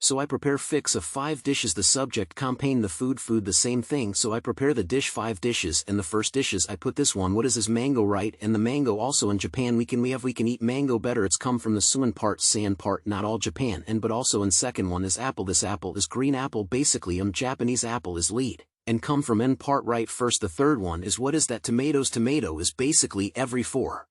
So I prepare fix of 5 dishes. The subject campaign the food the same thing, so I prepare the dish 5 dishes, and the first dishes I put this one, what is mango, right? And the mango also in Japan we can eat mango better, it's come from the suan part san part, not all Japan, and but also in second one is apple, this apple is green apple, basically Japanese apple is lead, and come from n part right first. The third one is what is that, tomatoes, tomato is basically every 4.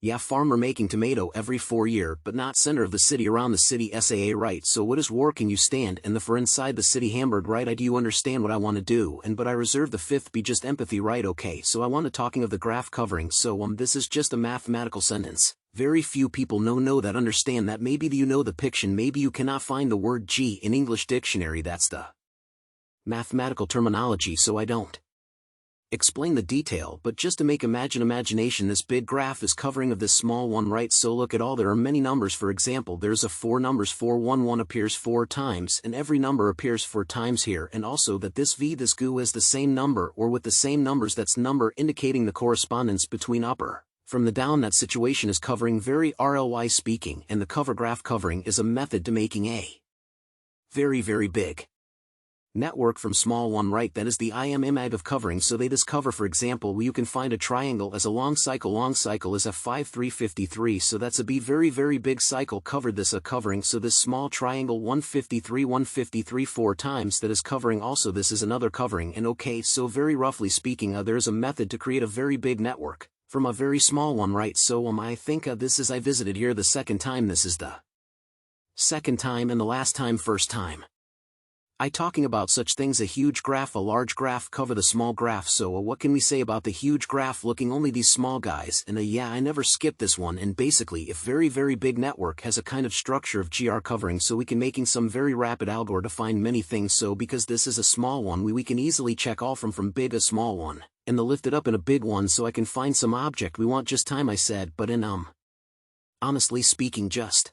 Yeah, farmer making tomato every 4 year, but not center of the city, around the city saa, right? So what is war, can you stand, and the for inside the city Hamburg, right? Do you understand what I want to do? And but I reserve the fifth be just empathy, right? Okay, so I want to talking of the graph covering, so this is just a mathematical sentence. Very few people know that, understand that. Maybe you know the piction, maybe you cannot find the word G in English dictionary, that's the mathematical terminology, so I don't explain the detail, but just to make imagination, this big graph is covering of this small one, right? So look at all, there are many numbers. For example, there's a 4 numbers, 411 appears 4 times, and every number appears 4 times here, and also that this this gu is the same number or with the same numbers, that's number indicating the correspondence between upper from the down. That situation is covering very RLY speaking, and the cover graph covering is a method to making a very big network from small one, right? That is the imag of covering. So they discover, for example, you can find a triangle as a long cycle is a 5353, so that's a very big cycle covered, this a covering. So this small triangle 153 4 times, that is covering also, this is another covering. And okay, so very roughly speaking, there is a method to create a very big network from a very small one, right? So I think this is, I visited here the second time, this is the second time, and the last time first time. I talking about such things, a huge graph, a large graph cover the small graph. So what can we say about the huge graph looking only these small guys? And yeah, I never skipped this one. And basically, if very big network has a kind of structure of gr covering, so we can making some very rapid algor to find many things. So because this is a small one, we can easily check all from big a small one, and the lift it up in a big one, so I can find some object we want. Just time I said, but in honestly speaking, just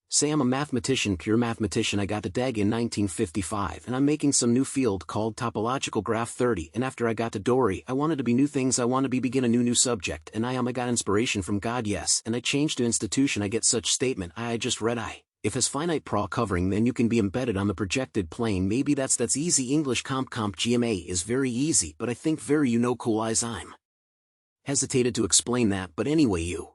say I'm a mathematician, pure mathematician. I got the DEG in 1955, and I'm making some new field called topological graph 30, and after I got to Dory, I wanted to be new things, I want to begin a new subject, and I got inspiration from God, yes, and I changed to institution. I get such statement, I just read if has finite pro covering, then you can be embedded on the projected plane. Maybe that's easy English comp GMA is very easy, but I think very cool eyes, I'm hesitated to explain that, but anyway, you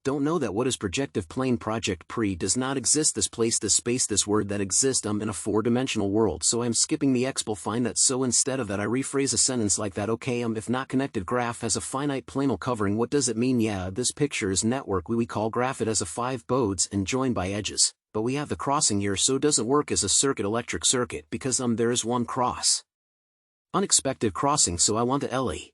don't know that what is projective plane project pre does not exist, this place, this space, this word that exists in a 4-dimensional world, so I'm skipping the expl, find that. So instead of that I rephrase a sentence like that, okay, if not connected graph has a finite planal covering, what does it mean? Yeah, this picture is network, we call graph, it has a 5 bodes and joined by edges, but we have the crossing here, so doesn't work as a circuit, electric circuit, because there is one cross unexpected crossing, so I want the LE